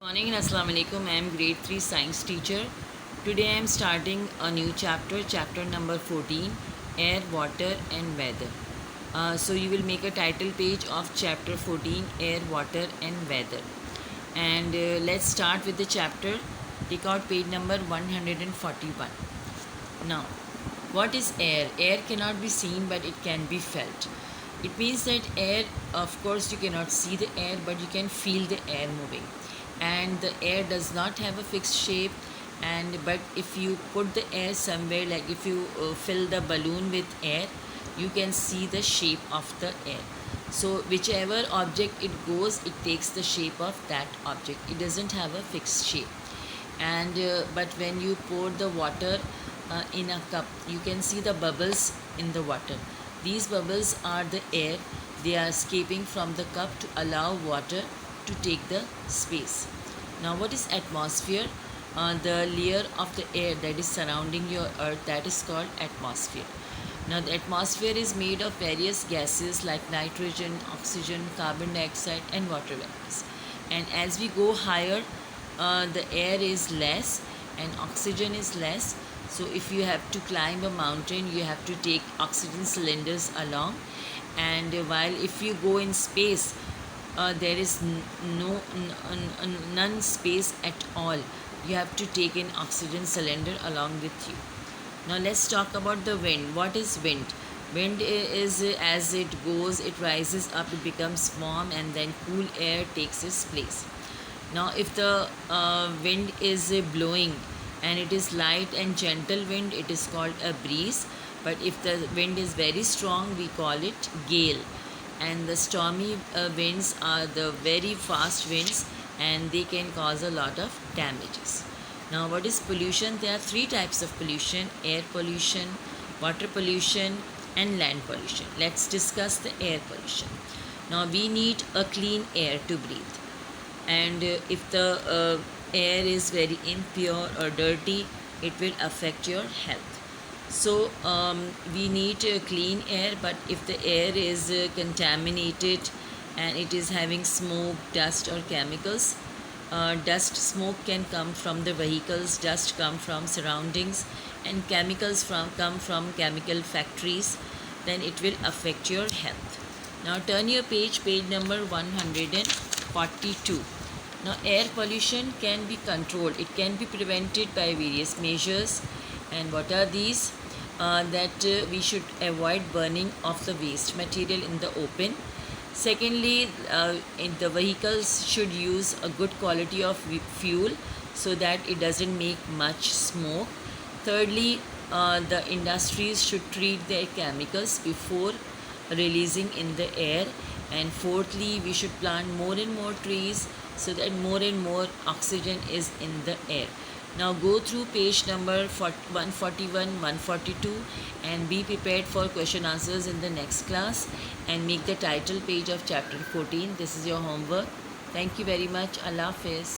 Morning and Assalamu alaikum. I am grade 3 science teacher. Today I am starting a new chapter, chapter number 14, air, water and weather. So you will make a title page of chapter 14, air, water and weather. And let's start with the chapter. Take out page number 141. Now, what is air? Air cannot be seen but it can be felt. It means that air, of course, you cannot see the air but you can feel the air moving. And the air does not have a fixed shape, but if you put the air somewhere, like if you fill the balloon with air, you can see the shape of the air. So whichever object it goes, it takes the shape of that object. It doesn't have a fixed shape. And but when you pour the water in a cup, you can see the bubbles in the water. These bubbles are the air. They are escaping from the cup to allow water to take the space. Now, what is atmosphere? The layer of the air that is surrounding your earth, that is called atmosphere. Now, the atmosphere is made of various gases like nitrogen, oxygen, carbon dioxide and water vapors. And as we go higher, the air is less and oxygen is less. So if you have to climb a mountain, you have to take oxygen cylinders along. And while if you go in space, there is none space at all. You have to take an oxygen cylinder along with you. Now let's talk about the wind. What is wind? Wind is as it goes, it rises up, it becomes warm, and then cool air takes its place. Now if the wind is blowing and it is light and gentle wind, it is called a breeze. But if the wind is very strong, we call it gale. And the stormy winds are the very fast winds, and they can cause a lot of damages. Now what is pollution? There are three types of pollution: air pollution, water pollution and land pollution. Let's discuss the air pollution. Now we need a clean air to breathe, and if the air is very impure or dirty, it will affect your health. So we need clean air, but if the air is contaminated and it is having smoke, dust or chemicals, smoke can come from the vehicles, dust come from surroundings, and chemicals come from chemical factories, then it will affect your health. Now turn your page number 142. Now air pollution can be controlled. It can be prevented by various measures. And what are these? That we should avoid burning of the waste material in the open. Secondly, the vehicles should use a good quality of fuel so that it doesn't make much smoke. Thirdly, the industries should treat their chemicals before releasing in the air. And fourthly, we should plant more and more trees so that more and more oxygen is in the air. Now go through page number 141, 142 and be prepared for question answers in the next class, and make the title page of chapter 14. This is your homework. Thank you very much. Allah Hafiz.